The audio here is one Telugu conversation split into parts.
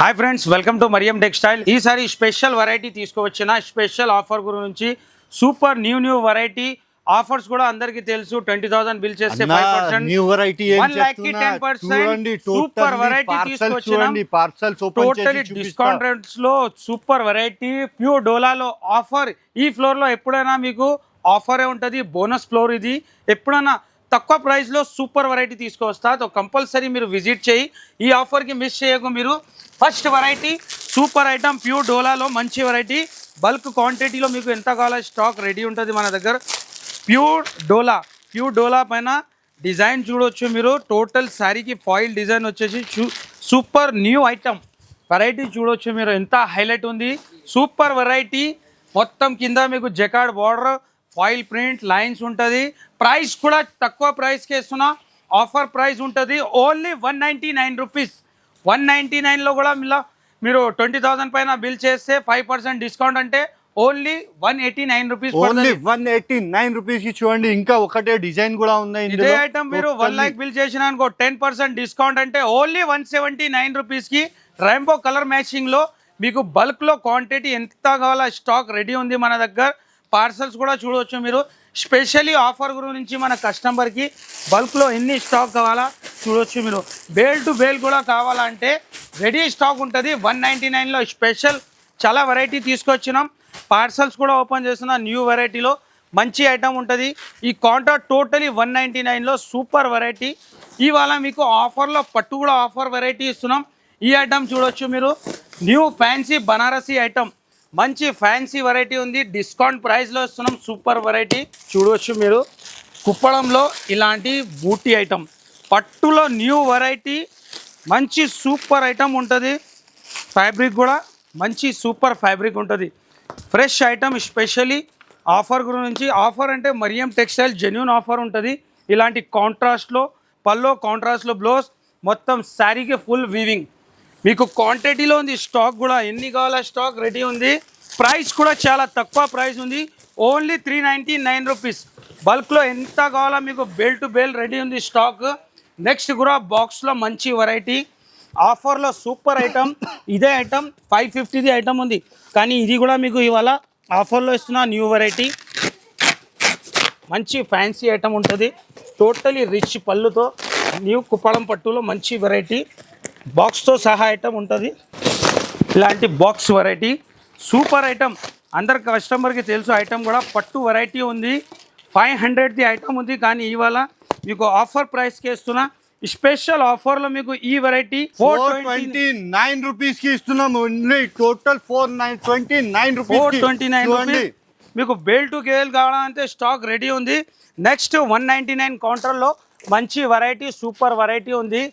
Hi friends, welcome to Mariam textile. ఈసారి స్పెషల్ వెరైటీ తీసుకువచ్చిన స్పెషల్ ఆఫర్ గురించి సూపర్ న్యూ వెరైటీ ఆఫర్స్ కూడా అందరికీ తెలుసు. 20,000 బిల్ చేస్తే 5% న్యూ వెరైటీ 1,10% సూపర్ వెరైటీ తీసుకొచ్చిన టోటలీ డిస్కౌంట్ రేట్స్ లో సూపర్ వెరైటీ ప్యూర్ డోలాలో ఆఫర్. ఈ ఫ్లోర్ లో ఎప్పుడైనా మీకు ఆఫరే ఉంటుంది, బోనస్ ఫ్లోర్ ఇది. ఎప్పుడైనా తక్కువ ప్రైస్లో సూపర్ వెరైటీ తీసుకొస్తా, తో కంపల్సరీ మీరు విజిట్ చేయి. ఈ ఆఫర్కి మిస్ చేయకు మీరు. First variety super item pure డోలాలో మంచి వెరైటీ, బల్క్ క్వాంటిటీలో మీకు ఎంత కావాలో స్టాక్ రెడీ ఉంటుంది మన దగ్గర. ప్యూర్ డోలా పైన డిజైన్ చూడవచ్చు మీరు. టోటల్ శారీకి ఫాయిల్ డిజైన్ వచ్చేసి సూపర్ న్యూ ఐటమ్ వెరైటీ చూడవచ్చు మీరు, ఎంత హైలైట్ ఉంది. సూపర్ వెరైటీ మొత్తం కింద మీకు jacquard border, foil print lines ఉంటుంది. ప్రైస్ కూడా తక్కువ ప్రైస్కి ఇస్తున్నా, ఆఫర్ ప్రైస్ ఉంటుంది ఓన్లీ 199 రూపీస్. 199లో కూడా మీరు 20,000 పైన బిల్ చేస్తే 5% డిస్కౌంట్ అంటే ఓన్లీ 189 రూపీస్. ఓన్లీ 189 రూపీస్ కి చూడండి. ఇంకా ఒకటే డిజైన్ కూడా ఉన్నాయి. ఇదే ఐటమ్ మీరు 1 lakh బిల్ చేసిన అనుకో 10% డిస్కౌంట్ అంటే ఓన్లీ 179 రూపీస్ కి రెయిన్బో కలర్ మ్యాచింగ్ లో మీకు బల్క్ లో క్వాంటిటీ ఎంత కావాలో స్టాక్ రెడీ ఉంది మన దగ్గర. పార్సల్స్ కూడా చూడవచ్చు మీరు. స్పెషల్లీ ఆఫర్ గురించి మన కస్టమర్కి బల్క్లో ఎన్ని స్టాక్ కావాలా చూడవచ్చు మీరు. బేల్ టు బేల్ కూడా కావాలంటే రెడీ స్టాక్ ఉంటుంది. 199లో స్పెషల్ చాలా వెరైటీ తీసుకొచ్చినాం. పార్సల్స్ కూడా ఓపెన్ చేస్తున్నా. న్యూ వెరైటీలో మంచి ఐటమ్ ఉంటుంది. ఈ కాంట్రాక్ట్ టోటలీ 199లో సూపర్ వెరైటీ. ఇవాళ మీకు ఆఫర్లో పట్టు కూడా ఆఫర్ వెరైటీ ఇస్తున్నాం. ఈ ఐటమ్ చూడవచ్చు మీరు. న్యూ ఫ్యాన్సీ బనారసీ ఐటమ్, మంచి ఫ్యాన్సీ వెరైటీ ఉంది. డిస్కౌంట్ ప్రైస్లో ఇస్తున్నాం. సూపర్ వెరైటీ చూడవచ్చు మీరు. కుప్పడంలో ఇలాంటి బూటీ ఐటమ్, పట్టులో న్యూ వెరైటీ మంచి సూపర్ ఐటమ్ ఉంటుంది. ఫ్యాబ్రిక్ కూడా మంచి సూపర్ ఫ్యాబ్రిక్ ఉంటుంది. Fresh item. స్పెషల్లీ ఆఫర్ గురించి, ఆఫర్ అంటే మరియం టెక్స్టైల్ జెన్యూన్ ఆఫర్ ఉంటుంది. ఇలాంటి కాంట్రాస్ట్లో పల్లో, కాంట్రాస్ట్లో బ్లౌజ్, మొత్తం శారీకి ఫుల్ వీవింగ్. మీకు క్వాంటిటీలో ఉంది స్టాక్ కూడా, ఎన్ని కావాలో స్టాక్ రెడీ ఉంది. ప్రైస్ కూడా చాలా తక్కువ ప్రైస్ ఉంది, ఓన్లీ 399 రూపీస్. బల్క్లో ఎంత కావాలో మీకు బేల్ టు బేల్ రెడీ ఉంది స్టాక్. నెక్స్ట్ కూడా బాక్స్లో మంచి వెరైటీ ఆఫర్లో సూపర్ ఐటమ్. ఇదే ఐటమ్ 550ది ఐటమ్ ఉంది, కానీ ఇది కూడా మీకు ఇవాళ ఆఫర్లో ఇస్తున్న న్యూ వెరైటీ. మంచి ఫ్యాన్సీ ఐటమ్ ఉంటుంది. టోటలీ రిచ్ పళ్ళుతో న్యూ కుప్పడం పట్టులో మంచి వెరైటీ. బాక్స్తో సహా ఐటమ్ ఉంటుంది. ఇలాంటి బాక్స్ వెరైటీ సూపర్ ఐటమ్. అందరి కస్టమర్కి తెలుసు ఐటమ్ కూడా. పట్టు వెరైటీ ఉంది. 500ది ఐటమ్ ఉంది, కానీ ఇవాళ మీకు ఆఫర్ ప్రైస్కి ఇస్తున్నా. స్పెషల్ ఆఫర్లో మీకు ఈ వెరైటీ 429 రూపీస్ కి ఇస్తున్నాం. Only total 429 rupees. మీకు బేల్ టు గేల్ కావాలంటే స్టాక్ రెడీ ఉంది. నెక్స్ట్ 199 కౌంటర్లో మంచి వెరైటీ సూపర్ వెరైటీ ఉంది.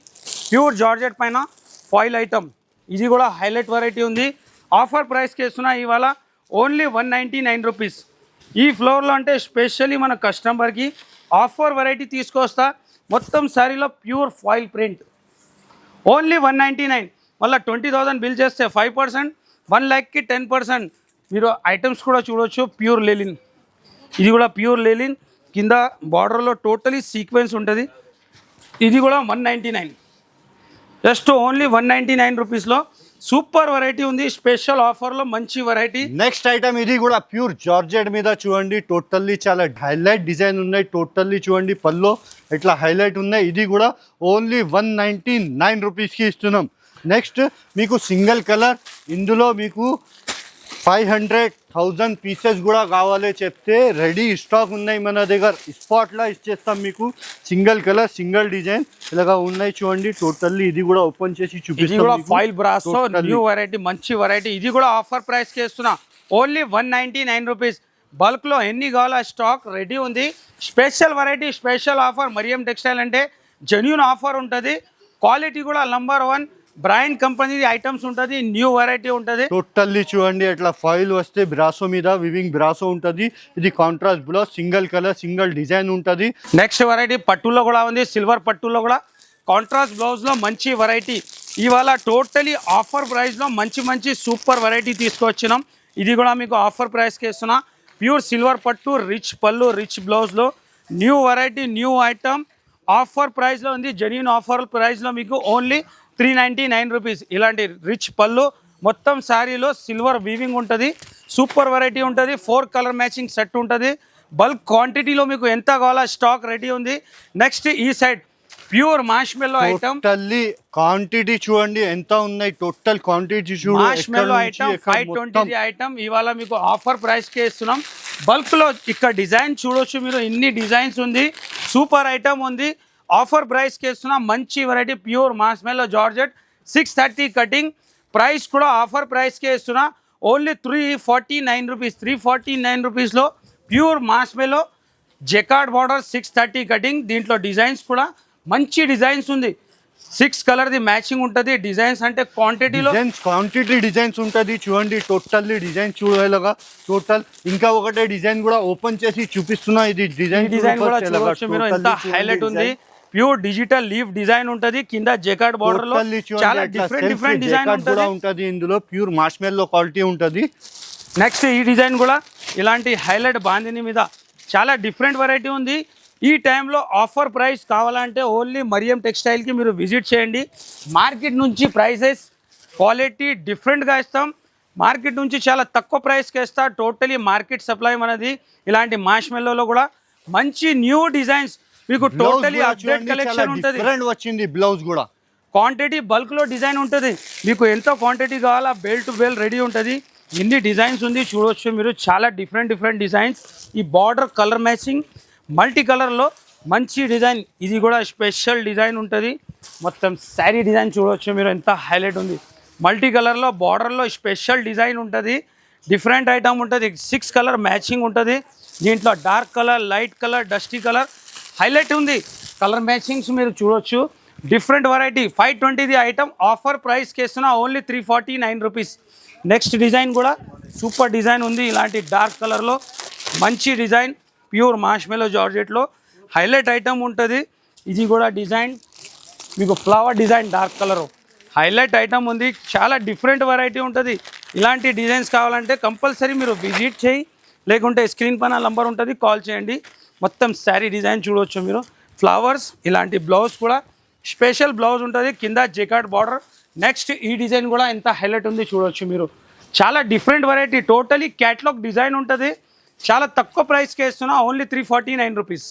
ప్యూర్ జార్జెట్ పైన ఫాయిల్ ఐటమ్, ఇది కూడా హైలైట్ వెరైటీ ఉంది. ఆఫర్ ప్రైస్కి ఇస్తున్నా ఇవాళ ఓన్లీ 199 రూపీస్. ఈ ఫ్లోర్లో అంటే స్పెషల్లీ మన కస్టమర్కి ఆఫర్ వెరైటీ తీసుకొస్తా. మొత్తం శారీలో ప్యూర్ ఫాయిల్ ప్రింట్ ఓన్లీ 199. మళ్ళీ 20,000 బిల్ చేస్తే 5%, 1 lakhకి 10%. మీరు ఐటమ్స్ కూడా చూడవచ్చు. ప్యూర్ లెలిన్, ఇది కూడా ప్యూర్ లెలిన్. కింద బార్డర్లో టోటలీ సీక్వెన్స్ ఉంటుంది. ఇది కూడా 199, జస్ట్ ఓన్లీ 199 రూపీస్లో సూపర్ వెరైటీ ఉంది. స్పెషల్ ఆఫర్లో మంచి వెరైటీ. నెక్స్ట్ ఐటమ్ ఇది కూడా ప్యూర్ జార్జెట్ మీద చూడండి. టోటల్లీ చాలా హైలైట్ డిజైన్ ఉన్నాయి. టోటల్లీ చూడండి పల్లో ఇట్లా హైలైట్ ఉన్నాయి. ఇది కూడా ఓన్లీ 199 రూపీస్కి ఇస్తున్నాం. నెక్స్ట్ మీకు సింగిల్ కలర్, ఇందులో మీకు 500,000 పీసెస్ కూడా కావాలి చెప్తే రెడీ స్టాక్ ఉన్నాయి మన దగ్గర. స్పాట్లో ఇచ్చేస్తాం మీకు. సింగిల్ కలర్, సింగిల్ డిజైన్ ఇలాగా ఉన్నాయి చూడండి. టోటల్లీ ఇది కూడా ఓపెన్ చేసి చూపిస్తాం. ఫాయిల్ బ్రాసో న్యూ వెరైటీ, మంచి వెరైటీ. ఇది కూడా ఆఫర్ ప్రైస్కి ఇస్తున్నా. Only 199 rupees. బల్క్లో ఎన్ని కావాలో స్టాక్ రెడీ ఉంది. Special variety, special offer. Mariam textile అంటే జెన్యూన్ ఆఫర్ ఉంటుంది. క్వాలిటీ కూడా నంబర్ 1 బ్రాండ్ కంపెనీ ఐటమ్స్ ఉంటుంది. న్యూ వెరైటీ ఉంటుంది. టోటల్లీ చూడండి ఇట్లా ఫాయిల్ వస్తే బ్రాసో మీద వివింగ్ బ్రాసో ఉంటుంది. ఇది contrast blouse, single colour, single design ఉంటుంది. నెక్స్ట్ వెరైటీ పట్టులో కూడా ఉంది. సిల్వర్ పట్టులో కూడా కాంట్రాస్ట్ బ్లౌజ్లో మంచి వెరైటీ. ఇవాళ టోటలీ ఆఫర్ ప్రైస్లో మంచి సూపర్ వెరైటీ తీసుకొచ్చినాం. ఇది కూడా మీకు ఆఫర్ ప్రైస్కి ఇస్తున్నా. ప్యూర్ సిల్వర్ పట్టు, రిచ్ పళ్ళు, రిచ్ బ్లౌజ్లో new variety, new item. Offer ప్రైస్లో ఉంది. జెన్యూన్ ఆఫర్ ప్రైస్లో మీకు ఓన్లీ 399 రూపీస్. ఇలాంటి రిచ్ పళ్ళు మొత్తం శారీలో సిల్వర్ వీవింగ్ ఉంటుంది. సూపర్ వెరైటీ ఉంటుంది. 4 కలర్ మ్యాచింగ్ సెట్ ఉంటుంది. బల్క్ క్వాంటిటీలో మీకు ఎంత కావాలో స్టాక్ రెడీ ఉంది. నెక్స్ట్ ఈ side pure మార్ష్మెల్లో item. Totally quantity చూడండి ఎంత ఉన్నాయి. టోటల్ క్వాంటిటీ చూడండి. మార్ష్మెల్లో ఐటమ్ 520 ఐటమ్ ఇవాళ మీకు ఆఫర్ ప్రైస్ కే ఇస్తున్నాం. బల్క్ లో ఇక్కడ డిజైన్ చూడొచ్చు మీరు. ఇన్ని డిజైన్స్ ఉంది. సూపర్ ఐటమ్ ఉంది. ఆఫర్ ప్రైస్ కే ఇస్తున్నాం. మంచి variety pure మార్ష్మెల్లో georgette 630 cutting. Price కూడా ఆఫర్ ప్రైస్ కే ఇస్తున్నా. Only 349 rupees. 349 రూపీస్లో ప్యూర్ మార్ష్మెల్లో జెకార్డ్ బార్డర్ 630 కటింగ్. దీంట్లో డిజైన్స్ కూడా మంచి డిజైన్స్ ఉంది. 6 కలర్ది మ్యాచింగ్ ఉంటుంది. డిజైన్స్ అంటే క్వాంటిటీ డిజైన్స్ ఉంటుంది చూడండి. టోటల్లీ డిజైన్ చూడేలాగా టోటల్. ఇంకా ఒకటే డిజైన్ కూడా ఓపెన్ చేసి చూపిస్తున్నా. ఇది డిజైన్ కూడా చూడవచ్చు మీరు. ఎంత హైలైట్ ఉంది. ప్యూర్ డిజిటల్ లీఫ్ డిజైన్ ఉంటుంది. కింద జెకార్డ్ బార్డర్ లో చాలా డిఫరెంట్ డిజైన్ ఉంటుంది. ఇందులో ప్యూర్ మార్ష్మెల్లో క్వాలిటీ ఉంటుంది. నెక్స్ట్ ఈ డిజైన్ కూడా ఇలాంటి హైలైట్ బాందిని మీద చాలా డిఫరెంట్ వెరైటీ ఉంది. ఈ టైంలో ఆఫర్ ప్రైస్ కావాలంటే ఓన్లీ మరియం టెక్స్టైల్కి మీరు విజిట్ చేయండి. మార్కెట్ నుంచి ప్రైసెస్ క్వాలిటీ డిఫరెంట్గా ఇస్తాం. మార్కెట్ నుంచి చాలా తక్కువ ప్రైస్కి ఇస్తా. టోటలీ మార్కెట్ సప్లై మనది. ఇలాంటి మార్ష్మెల్లోలో కూడా మంచి న్యూ డిజైన్స్ మీకు టోటలీ అప్డేట్ కలెక్షన్ ఉంటుంది. వచ్చింది బ్లౌజ్ కూడా క్వాంటిటీ బల్క్లో డిజైన్ ఉంటుంది. మీకు ఎంతో క్వాంటిటీ కావాలా బెల్ టు బెల్ రెడీ ఉంటుంది. ఇన్ని డిజైన్స్ ఉంది చూడవచ్చు మీరు. చాలా డిఫరెంట్ డిజైన్స్. ఈ బార్డర్ కలర్ మ్యాచింగ్ మల్టీ కలర్లో మంచి డిజైన్. ఇది కూడా స్పెషల్ డిజైన్ ఉంటుంది. మొత్తం శారీ డిజైన్ చూడవచ్చు మీరు. ఎంత హైలైట్ ఉంది. మల్టీ కలర్లో బార్డర్లో స్పెషల్ డిజైన్ ఉంటుంది. డిఫరెంట్ ఐటమ్ ఉంటుంది. 6 కలర్ మ్యాచింగ్ ఉంటుంది. దీంట్లో dark colour, light colour, dusty colour highlight ఉంది. కలర్ మ్యాచింగ్స్ మీరు చూడవచ్చు. డిఫరెంట్ వెరైటీ 520 ఐటమ్ ఆఫర్ ప్రైస్కి ఇస్తున్నా. Only 349 rupees. నెక్స్ట్ డిజైన్ కూడా సూపర్ డిజైన్ ఉంది. ఇలాంటి డార్క్ కలర్లో మంచి డిజైన్ ప్యూర్ మార్ష్మెల్లో జార్జెట్లో హైలైట్ ఐటమ్ ఉంటుంది. ఇది కూడా డిజైన్ మీకు flower design dark colour highlight item ఉంది. చాలా డిఫరెంట్ వెరైటీ ఉంటుంది. ఇలాంటి డిజైన్స్ కావాలంటే కంపల్సరీ మీరు విజిట్ చేయి, లేకుంటే స్క్రీన్ పైన నంబర్ ఉంటుంది, కాల్ చేయండి. మొత్తం శారీ డిజైన్ చూడవచ్చు మీరు. ఫ్లవర్స్ ఇలాంటి బ్లౌజ్ కూడా స్పెషల్ బ్లౌజ్ ఉంటుంది. కింద జెకార్డ్ బార్డర్. నెక్స్ట్ ఈ డిజైన్ కూడా ఎంత హైలైట్ ఉంది చూడవచ్చు మీరు. చాలా different variety. Totally catalogue design ఉంటుంది. చాలా తక్కువ ప్రైస్కి ఇస్తున్నా. Only 349 rupees.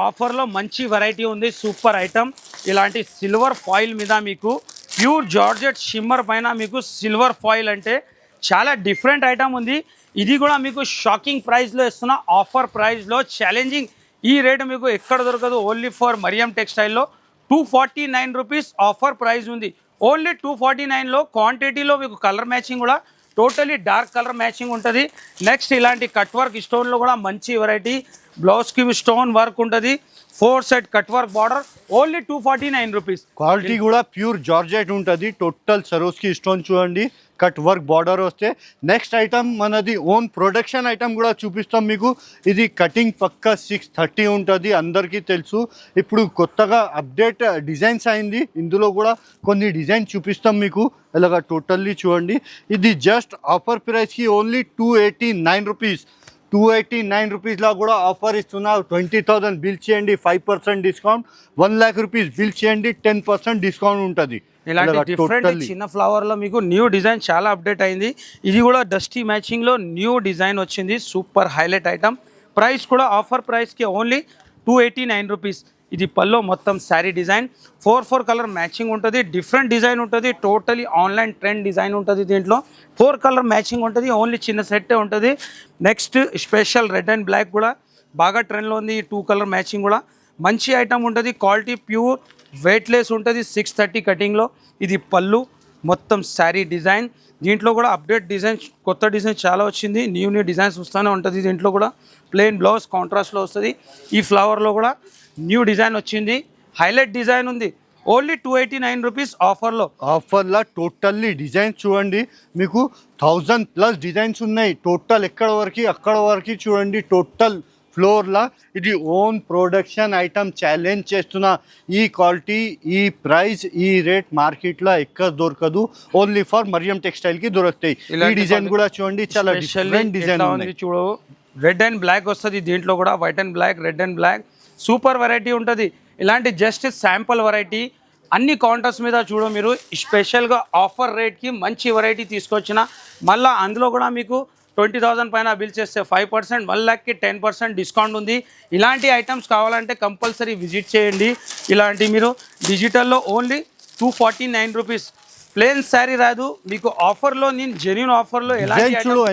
ఆఫర్లో మంచి వెరైటీ ఉంది. Super item. ఇలాంటి సిల్వర్ ఫాయిల్ మీద మీకు ప్యూర్ జార్జెట్ షిమ్మర్ పైన మీకు సిల్వర్ ఫాయిల్ అంటే చాలా డిఫరెంట్ ఐటమ్ ఉంది. ఇది కూడా మీకు షాకింగ్ ప్రైస్లో ఇస్తున్నా. ఆఫర్ ప్రైస్లో ఛాలెంజింగ్. ఈ రేటు మీకు ఎక్కడ దొరకదు. ఓన్లీ ఫర్ మరియం టెక్స్టైల్లో 249 రూపీస్ ఆఫర్ ప్రైస్ ఉంది. ఓన్లీ 249లో క్వాంటిటీలో మీకు కలర్ మ్యాచింగ్ కూడా టోటలీ డార్క్ కలర్ మ్యాచింగ్ ఉంటుంది. నెక్స్ట్ ఇలాంటి కట్ వర్క్ స్టోన్లో కూడా మంచి వెరైటీ. బ్లౌజ్కి స్టోన్ వర్క్ ఉంటుంది. 4 set cut work border. Only 249 rupees. Quality కూడా ప్యూర్ జార్జెట్ ఉంటుంది. టోటల్ సరోస్కి స్టోన్ చూడండి. కట్ వర్క్ బార్డర్ వస్తే. నెక్స్ట్ ఐటమ్ మనది ఓన్ ప్రొడక్షన్ ఐటమ్ కూడా చూపిస్తాం మీకు. ఇది కటింగ్ పక్క 630 ఉంటుంది. అందరికీ తెలుసు. ఇప్పుడు కొత్తగా అప్డేట్ డిజైన్స్ అయింది. ఇందులో కూడా కొన్ని డిజైన్ చూపిస్తాం మీకు. ఇలాగా టోటల్లీ చూడండి. ఇది జస్ట్ ఆఫర్ ప్రైస్కి ఓన్లీ 289 రూపీస్. 289 రూపీస్లో కూడా ఆఫర్ ఇస్తున్నా. 20,000 బిల్ చేయండి 5% డిస్కౌంట్. 1 lakh రూపీస్ బిల్ చేయండి 10% డిస్కౌంట్ ఉంటుంది. ఇలాంటి డిఫరెంట్ చిన్న ఫ్లవర్లో మీకు న్యూ డిజైన్ చాలా అప్డేట్ అయింది. ఇది కూడా డస్టీ మ్యాచింగ్లో న్యూ డిజైన్ వచ్చింది. Super highlight item. ప్రైస్ కూడా ఆఫర్ ప్రైస్కి ఓన్లీ 289 రూపీస్. ఇది పల్లో మొత్తం శారీ డిజైన్ 4 కలర్ మ్యాచింగ్ ఉంటుంది. డిఫరెంట్ డిజైన్ ఉంటుంది. టోటలీ ఆన్లైన్ ట్రెండ్ డిజైన్ ఉంటుంది. దీంట్లో 4 కలర్ మ్యాచింగ్ ఉంటుంది. ఓన్లీ చిన్న సెట్టే ఉంటుంది. Next special red and black కూడా బాగా ట్రెండ్లో ఉంది. 2 కలర్ మ్యాచింగ్ కూడా మంచి ఐటమ్ ఉంటుంది. క్వాలిటీ ప్యూర్ వెయిట్లెస్ ఉంటుంది. 630 కటింగ్లో. ఇది పళ్ళు మొత్తం శారీ డిజైన్. దీంట్లో కూడా అప్డేట్ డిజైన్ కొత్త డిజైన్ చాలా వచ్చింది. న్యూ డిజైన్స్ వస్తూనే ఉంటుంది. దీంట్లో కూడా ప్లెయిన్ బ్లౌజ్ కాంట్రాస్ట్లో వస్తుంది. ఈ ఫ్లవర్లో కూడా న్యూ డిజైన్ వచ్చింది. హైలైట్ డిజైన్ ఉంది. ఓన్లీ 289 రూపీస్ ఆఫర్లో. టోటల్లీ డిజైన్ చూడండి. మీకు 1000+ డిజైన్స్ ఉన్నాయి. టోటల్ అక్కడ వరకు చూడండి. టోటల్ ఫ్లోర్లా ఇది ఓన్ ప్రొడక్షన్ ఐటమ్. ఛాలెంజ్ చేస్తున్నా. ఈ క్వాలిటీ, ఈ ప్రైస్, ఈ రేట్ మార్కెట్లో ఎక్కడ దొరకదు. ఓన్లీ ఫర్ మరియం టెక్స్టైల్కి దొరుకుతాయి. ఈ డిజైన్ కూడా చూడండి. చాలా డిఫరెంట్ డిజైన్ ఉంది. చూడు రెడ్ అండ్ బ్లాక్ వస్తుంది. దీంట్లో కూడా white and black, red and black super variety ఉంటుంది. ఇలాంటి జస్ట్ శాంపుల్ వెరైటీ అన్ని కౌంటర్స్ మీద చూడు మీరు స్పెషల్గా ఆఫర్ రేట్కి మంచి వెరైటీ తీసుకొచ్చిన, మళ్ళీ అందులో కూడా మీకు 20,000 పైన బిల్ చేస్తే 5%, 1 లాక్కి 10% డిస్కౌంట్ ఉంది. ఇలాంటి ఐటమ్స్ కావాలంటే కంపల్సరీ విజిట్ చేయండి. ఇలాంటి మీరు డిజిటల్లో ఓన్లీ 249 రూపీస్. ప్లేన్ శారీ రాదు మీకు ఆఫర్లో, నేను జెన్యూన్ ఆఫర్లో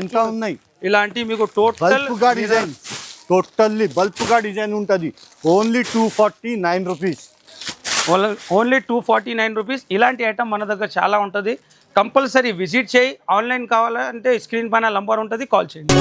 ఎంత ఉన్నాయి ఇలాంటి మీకు టోటల్ డిజైన్, టోటల్లీ బల్క్గా డిజైన్ ఉంటుంది. Only 249 rupees, only 249 rupees. ఇలాంటి ఐటమ్ మన దగ్గర చాలా ఉంటుంది. కంపల్సరీ విజిట్ చేయి. ఆన్లైన్ కావాలంటే స్క్రీన్ పైన నంబర్ ఉంటుంది, కాల్ చేయండి.